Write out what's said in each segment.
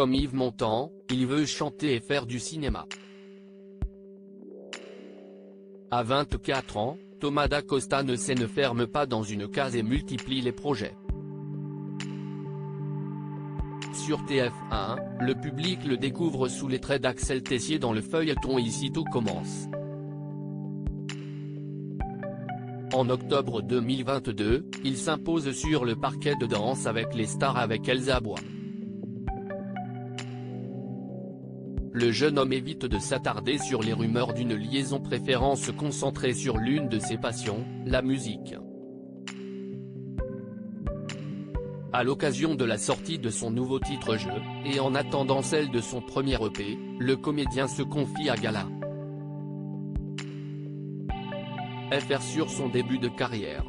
comme Yves Montand, il veut chanter et faire du cinéma. À 24 ans, Thomas DaCosta ne ferme pas dans une case et multiplie les projets. Sur TF1, le public le découvre sous les traits d'Axel Tessier dans le feuilleton Ici tout commence. En octobre 2022, il s'impose sur le parquet de Danse avec les stars avec Elsa Bois. Le jeune homme évite de s'attarder sur les rumeurs d'une liaison préférant se concentrer sur l'une de ses passions, la musique. À l'occasion de la sortie de son nouveau titre Jeu, et en attendant celle de son premier EP, le comédien se confie à Gala. FR sur son début de carrière.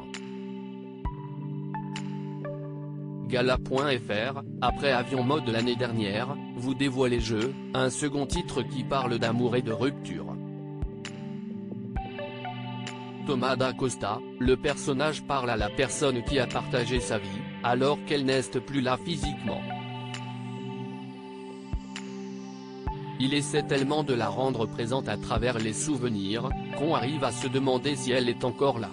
Gala.fr, après Avion Mode l'année dernière, vous dévoilez Jeu, un second titre qui parle d'amour et de rupture. Thomas DaCosta, le personnage parle à la personne qui a partagé sa vie, alors qu'elle n'est plus là physiquement. Il essaie tellement de la rendre présente à travers les souvenirs, qu'on arrive à se demander si elle est encore là.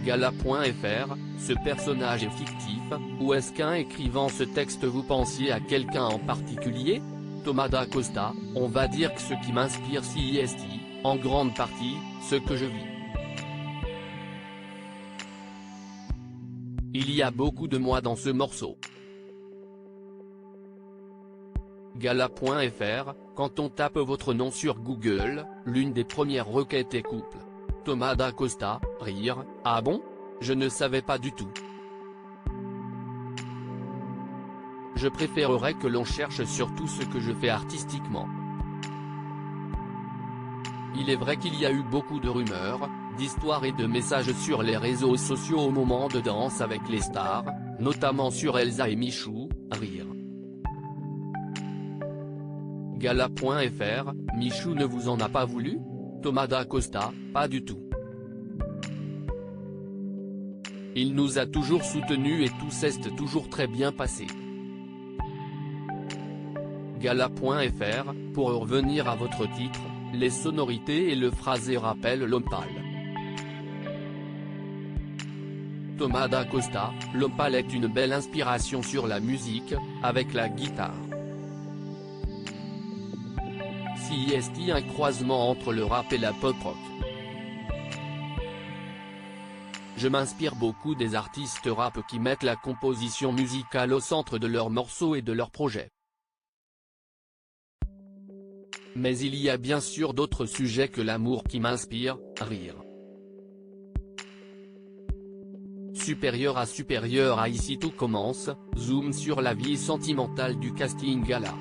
Gala.fr, ce personnage est fictif, ou est-ce qu'un écrivant ce texte vous pensiez à quelqu'un en particulier? Thomas DaCosta, on va dire que ce qui m'inspire CIST, en grande partie, ce que je vis. Il y a beaucoup de moi dans ce morceau. Gala.fr, quand on tape votre nom sur Google, l'une des premières requêtes est couple. Thomas DaCosta, rire, ah bon? Je ne savais pas du tout. Je préférerais que l'on cherche surtout ce que je fais artistiquement. Il est vrai qu'il y a eu beaucoup de rumeurs, d'histoires et de messages sur les réseaux sociaux au moment de Danse avec les stars, notamment sur Elsa et Michou, rire. Gala.fr, Michou ne vous en a pas voulu? Thomas DaCosta, pas du tout. Il nous a toujours soutenus et tout s'est toujours très bien passé. Gala.fr, pour revenir à votre titre, les sonorités et le phrasé rappellent l'Opal. Thomas DaCosta, l'Opal est une belle inspiration sur la musique, avec la guitare. CIST, un croisement entre le rap et la pop-rock. Je m'inspire beaucoup des artistes rap qui mettent la composition musicale au centre de leurs morceaux et de leurs projets. Mais il y a bien sûr d'autres sujets que l'amour qui m'inspirent, rire. Supérieur à Ici tout commence, zoom sur la vie sentimentale du casting Gala.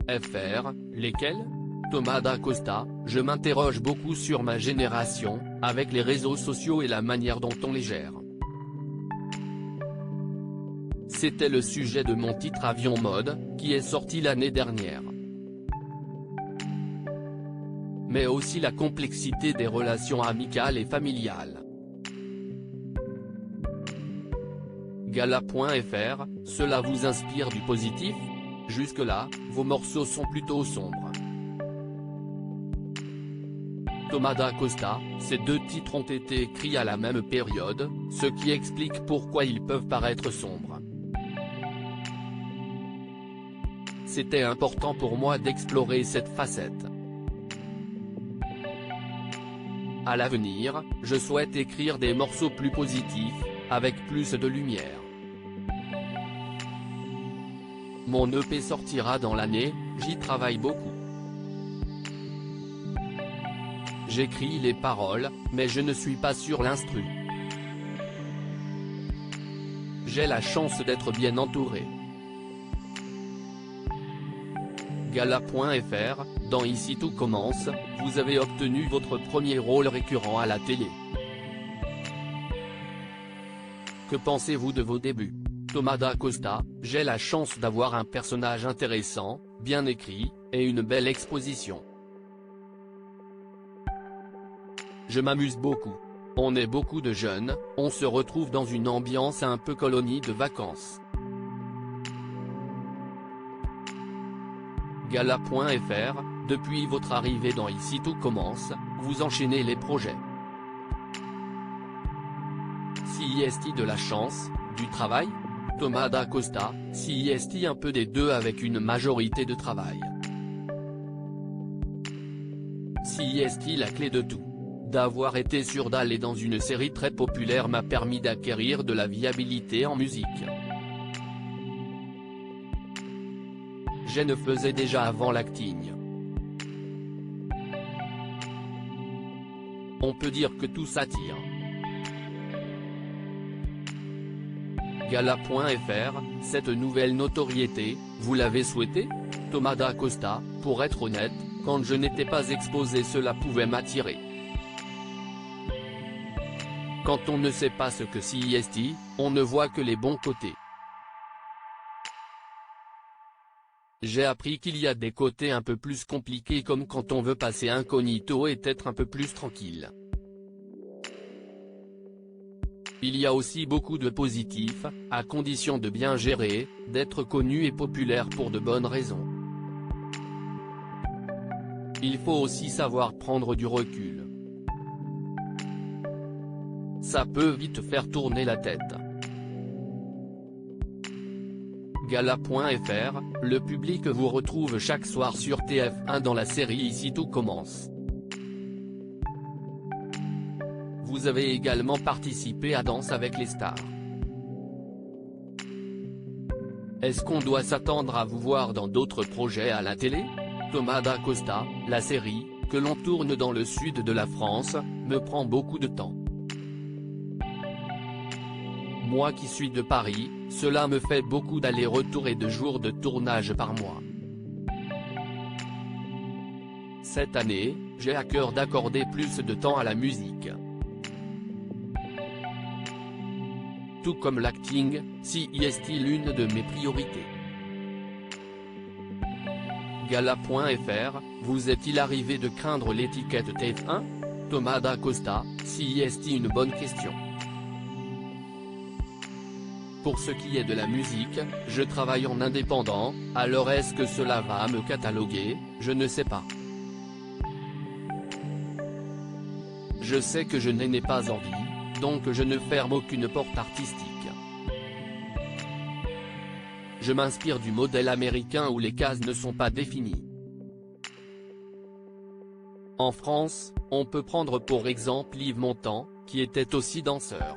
FR, lesquels? Thomas DaCosta, je m'interroge beaucoup sur ma génération, avec les réseaux sociaux et la manière dont on les gère. C'était le sujet de mon titre Avion Mode, qui est sorti l'année dernière. Mais aussi la complexité des relations amicales et familiales. Gala.fr, cela vous inspire du positif? Jusque-là, vos morceaux sont plutôt sombres. Thomas DaCosta, ces deux titres ont été écrits à la même période, ce qui explique pourquoi ils peuvent paraître sombres. C'était important pour moi d'explorer cette facette. À l'avenir, je souhaite écrire des morceaux plus positifs, avec plus de lumière. Mon EP sortira dans l'année, j'y travaille beaucoup. J'écris les paroles, mais je ne suis pas sur l'instru. J'ai la chance d'être bien entouré. Gala.fr, dans Ici tout commence, vous avez obtenu votre premier rôle récurrent à la télé. Que pensez-vous de vos débuts? Thomas DaCosta, j'ai la chance d'avoir un personnage intéressant, bien écrit, et une belle exposition. Je m'amuse beaucoup. On est beaucoup de jeunes, on se retrouve dans une ambiance un peu colonie de vacances. Gala.fr, depuis votre arrivée dans Ici tout commence, vous enchaînez les projets. CIST de la chance, du travail? Thomas Da Costa, CIST un peu des deux avec une majorité de travail. CIST la clé de tout. D'avoir été sûr d'aller dans une série très populaire m'a permis d'acquérir de la viabilité en musique. Je ne faisais déjà avant l'acting. On peut dire que tout s'attire. Gala.fr, cette nouvelle notoriété, vous l'avez souhaité? Thomas Da Costa, pour être honnête, quand je n'étais pas exposé cela pouvait m'attirer. Quand on ne sait pas ce que CIST, on ne voit que les bons côtés. J'ai appris qu'il y a des côtés un peu plus compliqués comme quand on veut passer incognito et être un peu plus tranquille. Il y a aussi beaucoup de positifs, à condition de bien gérer, d'être connu et populaire pour de bonnes raisons. Il faut aussi savoir prendre du recul. Ça peut vite faire tourner la tête. Gala.fr, le public vous retrouve chaque soir sur TF1 dans la série Ici tout commence. Vous avez également participé à Danse avec les stars. Est-ce qu'on doit s'attendre à vous voir dans d'autres projets à la télé? Thomas Da Costa, la série, que l'on tourne dans le sud de la France, me prend beaucoup de temps. Moi qui suis de Paris, cela me fait beaucoup d'allers-retours et de jours de tournage par mois. Cette année, j'ai à cœur d'accorder plus de temps à la musique. Tout comme l'acting, CIST l'une de mes priorités. Gala.fr, vous est-il arrivé de craindre l'étiquette TF1? Thomas Da Costa, CIST une bonne question. Pour ce qui est de la musique, je travaille en indépendant, alors est-ce que cela va me cataloguer? Je ne sais pas. Je sais que je n'en ai pas envie, donc je ne ferme aucune porte artistique. Je m'inspire du modèle américain où les cases ne sont pas définies. En France, on peut prendre pour exemple Yves Montand, qui était aussi danseur.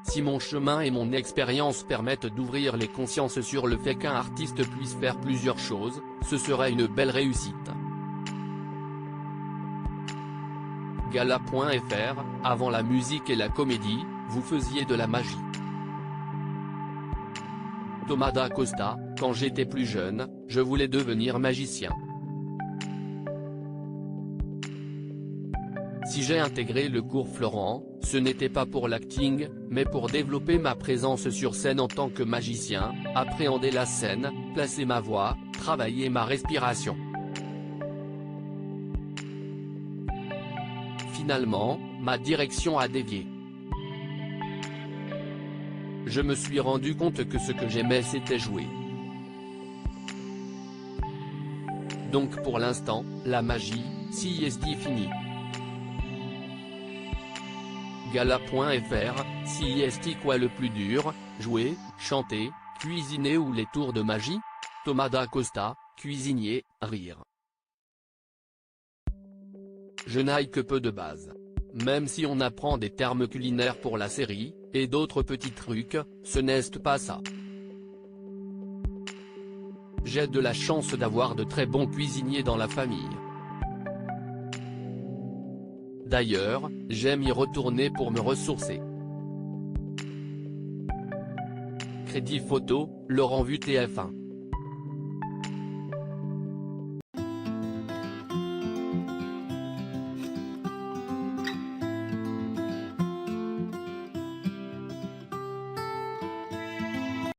Si mon chemin et mon expérience permettent d'ouvrir les consciences sur le fait qu'un artiste puisse faire plusieurs choses, ce serait une belle réussite. Gala.fr, avant la musique et la comédie, vous faisiez de la magie. Thomas Da Costa, quand j'étais plus jeune, je voulais devenir magicien. Si j'ai intégré le cours Florent, ce n'était pas pour l'acting, mais pour développer ma présence sur scène en tant que magicien, appréhender la scène, placer ma voix, travailler ma respiration. Finalement, ma direction a dévié. Je me suis rendu compte que ce que j'aimais c'était jouer. Donc pour l'instant, la magie, CIST fini. Gala.fr, CIST quoi le plus dur, jouer, chanter, cuisiner ou les tours de magie? Thomas Da Costa, cuisinier, rire. Je n'aille que peu de base. Même si on apprend des termes culinaires pour la série, et d'autres petits trucs, ce n'est pas ça. J'ai de la chance d'avoir de très bons cuisiniers dans la famille. D'ailleurs, j'aime y retourner pour me ressourcer. Crédit photo, Laurent Vu TF1.